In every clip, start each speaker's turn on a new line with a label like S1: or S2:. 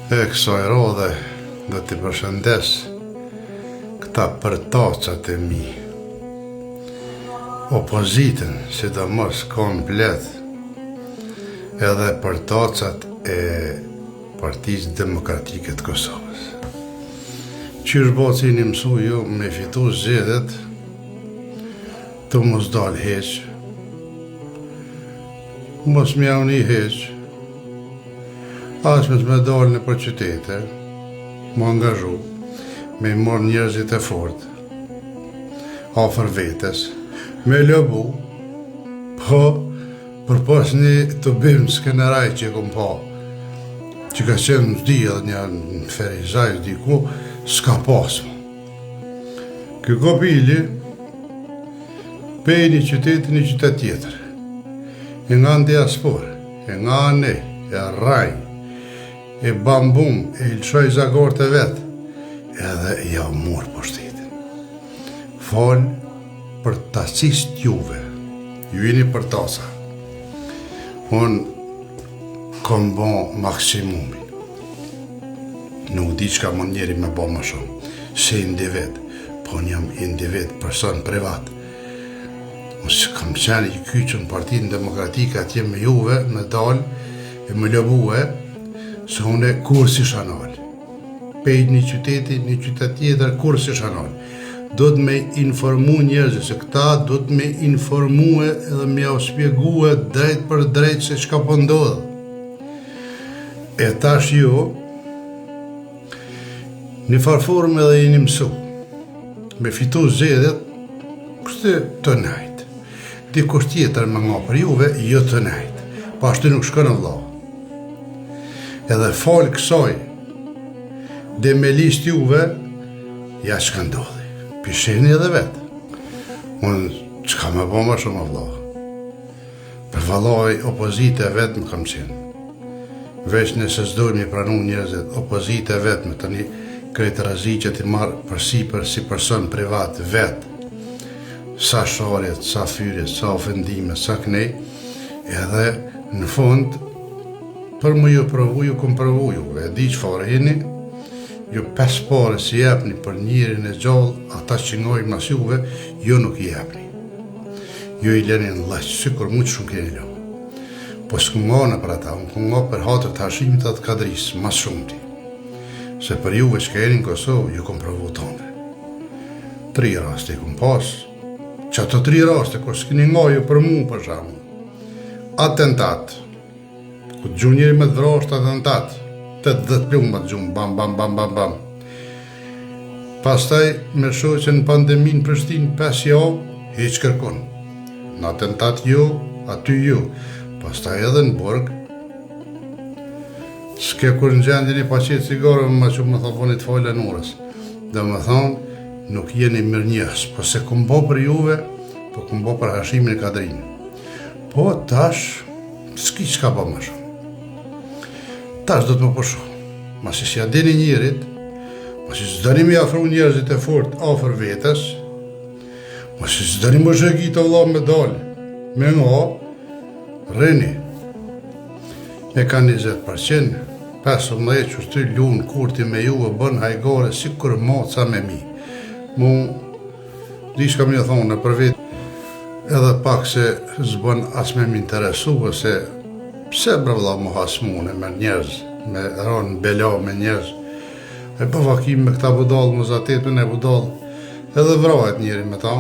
S1: E kësaj rodhe dhe t'i përshëndes këta përtacat e mi. Opozitën, sidomos komplet, edhe përtacat e Partisë Demokratike të Kosovës. Qysh boci një mësu ju me fitu zgjedhjet të mos dal heq, mos mjauni heq, as me të me dalë në për qytete, më angazhu, me i marrë njerëzit e fort, afer vetes, me lëbu, po, për pas një të bimë skeneraj që e kom pa, që ka qenë në zdi edhe një në Ferizaj, diku, s'ka pasmë. Kjo kopili, pej një qytet një qytet tjetër, e nga në diaspor, e nga ne, e raj, e bambum, e ilqoj zagort e vetë, edhe ja murë për shtetin. Falë për tasist juve, ju jeni për tasa. Unë kom bon maksimumin. Nuk di qka më njeri me bo më shumë, se individ, po një jam individ, person privat. Unë kam qenë i kyqën Partinë Demokratike atje me juve, me dalë, e me lëbue, se unë e kur si shanal. Pejt një qyteti, një qytet tjetër, kur si shanal. Do të me informu njerëzit, se këta do të me informu edhe me ja spjegue drejt për drejt se çka po ndodh. E tash ju, një farform edhe jeni mësu, me fitu zgjedhjet, kështë të najt. Dikush tjetër me nga për juve, jo të najt. Pa ashtu nuk shkon vëlla. Edhe falë kësaj, dhe me list juve, ja çka ndodhi. Pisheni edhe vetë. Unë çka me bo më shumë vëlla. Për vallaj opozite vetë më kam qenë. Veç nëse s'dojmë i pranu njerëzit, opozite vetë me tani krejtë razi që ti marë për si person privat vetë. Sa sharjet, sa fyrjet, sa ofendime, sa knej, edhe në fund, për më ju provu, ju kom provu ju, e di që fare jeni, ju 5 pare si jepni për njerin e gjallë, ata që ngojnë mas juve, ju nuk i jepni. Ju i leni në laqë, sikur mu që shumë keni lo. Po s'ku nga në për ata, unë ku nga për hatër të hashimit atë kadrisë, mas shumë ti. Se për juve që ka jeni në Kosovë, ju kom provu tonë. 3 raste i kom pasë, që ato 3 raste, kur s'kini nga ju për mu për shamu. Atentat, ku të gjunë njeri me të vrasht atentat, 80 plumba të gjumë, bam, bam, bam, bam, bam. Pastaj, me shohë që në pandemin Prishtinë 5 javë, hiq kërkon. Në atentat ju, aty ju. Pastaj edhe në Borg. S'ke kur në gjendje një paqet cigare, më që më thofonit falë në orës. Dhe më thonë, nuk jeni mirë njës, po se kum bo për juve, po kum bo për hashimin e kadrinë. Po tash, s'ki qka po më shumë. Tash do të më përshu. Masi si adeni njerit, masi s'dani me afru njerëzit e fort afer vetes, masi s'dani më zhëgjit të vëlla me dalë, me nga, reni. E ka 20%, 15 që shty lunë kurti me ju e bën hajgare si kur moca me mi. Mu, di shka mi e thonë në për vetë, edhe pak se zbën as me m'interesu, se pse bre vëlla më hasmune me njerëz, me ranë bela me njerëz, e për vakim me këta budalë, më zatetën e budalë, edhe vrajet njeri me ta.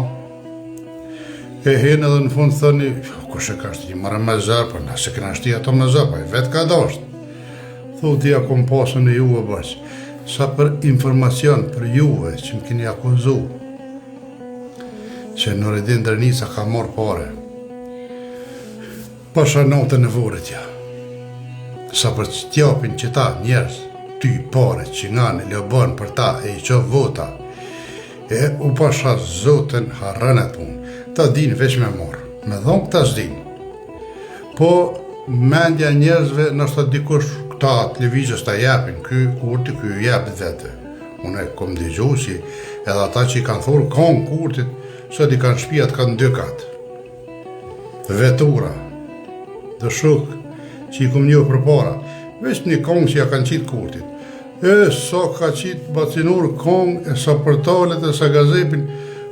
S1: E hen edhe në fund thëni, kush e ka shti, marë me zërë, për nëse këna shti ato me zërë, pa i vetë ka dasht. Thutia kom pasën e juve bërës, sa për informacion për juve që më kini akuzu, që Nuredin Drenica ka marrë pare, pasha notën e vorit ja. Sa për që t'japin që ta njerës, ty pare që nga në lëbën për ta e i qo vota, e u pasha zotën harënet unë. Ta din veç me morë, me dhonë këta s'din. Po, mendja njerëzve nështë të dikush këta televizës ta japin, ky kurti, ky japit vete. Unë e kom digju si edhe ata që i kanë thurë konë kurtit, sot i kanë shpijat kanë 2 katë. Vetura, dhe shuk që i kom një për para, veç një kongë që ja kanë qitë kurtit. E sa ka qitë bacinur kong, e sa përtalet, e sa gazepin,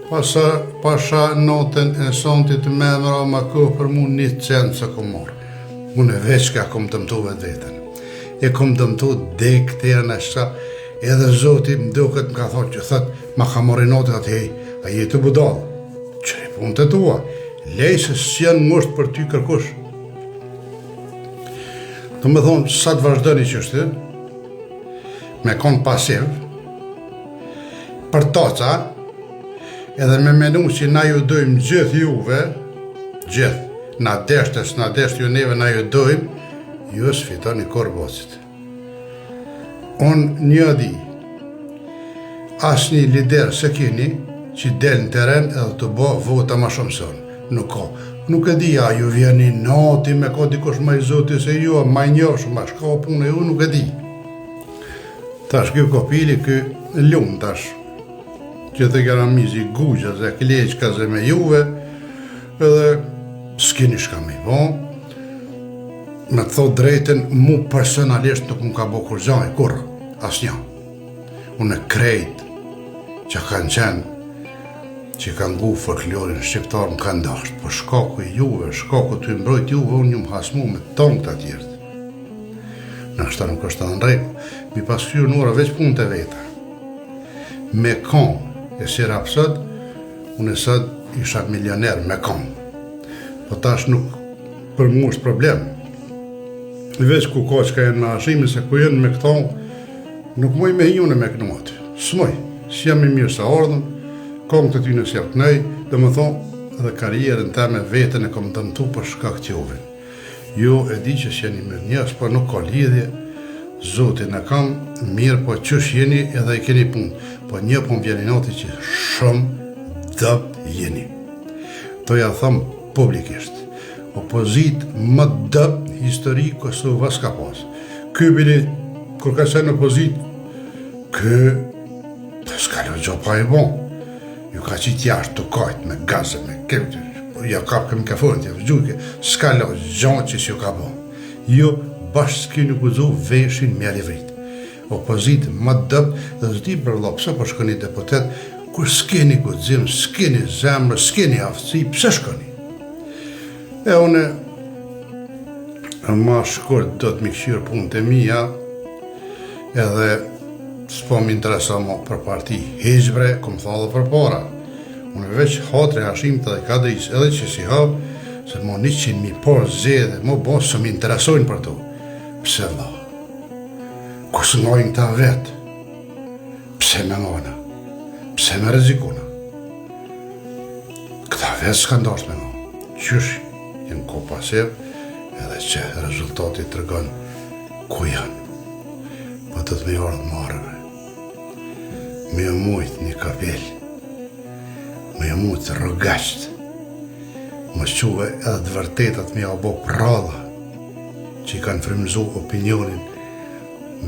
S1: pasha notën e sontit me mëra ma kohë për mu 1 cent sa kom marë. Unë e veç ka kom dëmtu vetë vetën. E kom dëmtu dek të janë e shka, edhe zoti më duket më ka thotë që thëtë, ma ka mori notën atë hej, a jetë budalë. Qëri punë të tua, lej se s'janë ngusht për ty kërkush. Të më thonë, sa të vazhdoni që është, me konë pasiv, për toca, edhe me menu që na ju dojmë gjithë juve, gjithë, na deshtes, na desht ju neve, na ju dojmë, ju s'fitoni korbocit. Unë një di, asë një lider se kini, që del në teren edhe të bo vota ma shumë sonë. Nuk ka. Nuk e di, a ju vjeni nati me ka dikush ma i zoti se ju, ma i njosh, ma shka punë e ju, nuk e di. Tash kjo kopili, kjo lumë tash, që të kera mizi gugja, ze kleqka ze me juve, edhe s'kini shka me i bo. Me të thot drejten, mu personalisht nuk më ka bo kur gjaj, kur, as një. Unë e krejt që kanë qenë, që kanë gu folklorin shqiptar më kanë dasht, po shkaku i juve, shkaku të i mbrojt juve, unë një më hasmu me tongë të atjertë. Në ashta nuk është të ndrejku, mi pas kryu nura veç punë të veta. Me kom, e si rapsët, unë e sët isha milioner me kom. Po tash nuk për mu është problem. Veç ku ka që ka jenë në ashimi, se ku jenë me këto, nuk muj me hinjune me kënu aty. S'muj, si jam i mirë sa ardhën, kom të ty në sjellë të nej, dhe më thonë, edhe karierën ta me vetën e kom dëmtu për shkak t'jovin. Jo, e di që s'jeni mirë njës, po nuk ka lidhje, zotin e kam mirë, po qësh jeni edhe i keni punë, po një po më vjeni noti që shumë dëpt jeni. To ja thëmë publikisht, opozit më dëpt histori Kosova s'ka pas. Ky bili, kur ka qenë opozit, s'ka lo gjopa e bon. Ju ka qitë jashtë të kajtë me gazë, me këtë, ja kap këmi ka fërët, ja vëgjujke, s'ka lo gjonë që s'ju ka bon. Jo, bashkë s'kini guzu veshin me alivrit. Opozit më dëpt dhe zdi bërlo, pëse po shkoni deputet, kur s'kini guzim, s'kini zemrë, s'kini aftësi, pëse shkoni? E une, ma shkurt do të mi këshirë punë të mija, edhe s'po m'interesa mo për parti hizbre, kom tha dhe për para. Unë veç hatre hashim të dhe kadris edhe që si hap, se mo 100.000 por zedhe, mo bo së m'interesojnë për to. Pse vla? Kusë ngojnë ta vetë? Pse me ngojna? Pse me rezikuna? Këta vetë s'ka ndosh me ngojnë. Qysh jenë ko pasiv, edhe që rezultatit të rëgën ku janë. Po të të me ardhë marrëve. Me e mujtë një kapel, me e mujtë rëgasht, më shquve edhe të vërtetat me e abo pralla, që i kanë frimzu opinionin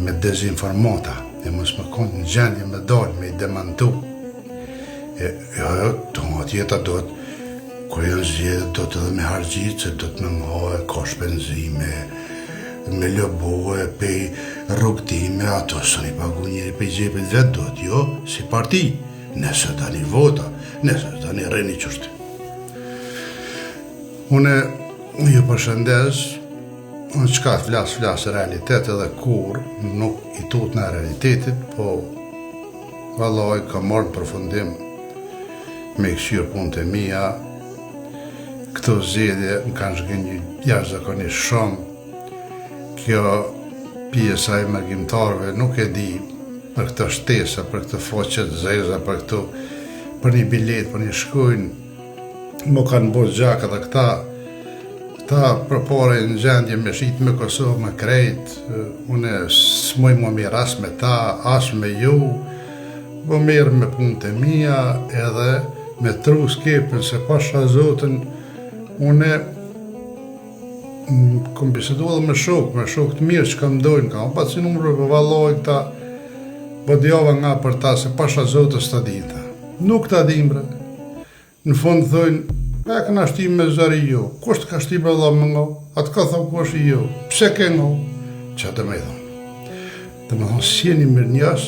S1: me dezinformata, e mos më konë në gjendje me dalë, me i demantu. Të nga tjeta do të, kër janë zjedhë, do të edhe me hargjit, se do të me mëhoj, ka shpenzime, me lëbohe, pej rrugtime, ato së një pagu njëri pej gjepit vetë do të, jo, si parti, nëse da një vota, nëse da një reni qështë. Une ju përshëndes, unë qka të flasë realitet edhe kur nuk i tut në realitetit, po vallaj ka marrë në përfundim me këshirë punë të mija, këto zjedje më kanë shgënjë jashtë zakonisht shumë. Kjo pjesa e mërgjimtarve nuk e di për këtë shtesa, për këtë foqet zeza, për një bilet, për një shkujnë, më kanë bërë gjaka dhe këta përpore në gjendje me shqit me Kosovë, me krejt, une s'moj më mirë as me ta, as me ju, më mirë me punë të mija, edhe me tru skepën, se pasha Zotën, une kom bisedu edhe me shok të mirë që kam dojnë, kam pa si numru për valoj këta, bodjova nga për ta, se pasha Zotës të dinta. Nuk të dimbre. Në fund thojnë, e këna shtim me zari jo, kusht ka shtim e dha më nga, atë ka thëm kush i jo, pse ke nga, që të me i thonë. Dhe me thonë, si jeni mirë njës,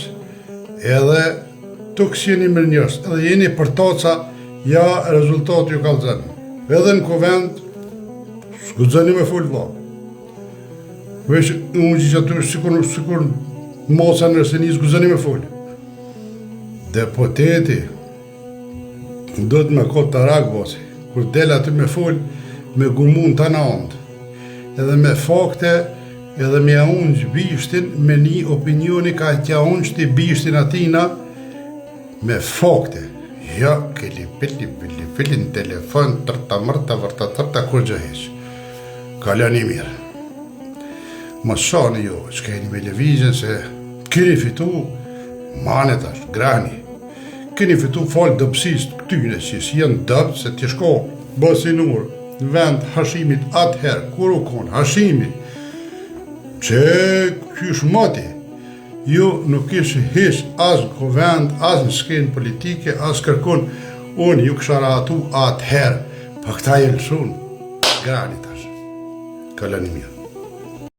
S1: edhe tuk si jeni mirë njës, edhe jeni për toca, ja rezultat ju kalëzën. Edhe në kuvend, s'gudzeni me full, vla. Vesh, unë që aty, sikur moca nërse një s'gudzeni me full. Deputeti, do të me kotë të rakë, bosi, kur del aty me full, me gumun të në ondë, edhe me fakte, edhe me unë bishtin, me një opinioni ka tja unë që ti bishtin atina, me fakte. Ja, ke lipili në telefon, tërta mërta, kur gjëheq. Kalani mirë. Më shani jo, që keni me levizjen se keni fitu, manetash, grani. Keni fitu falë dëpsis të këtyne, që si janë dëpë, se t'i shko bësinur, në vend hashimit atëherë, kur u konë, hashimi, që kysh mati, ju nuk ishë hish as në kuvend, as në skenë politike, as kërkon, unë ju kësha ratu atëherë, për këta jelë shumë, grani tash, kalani mirë.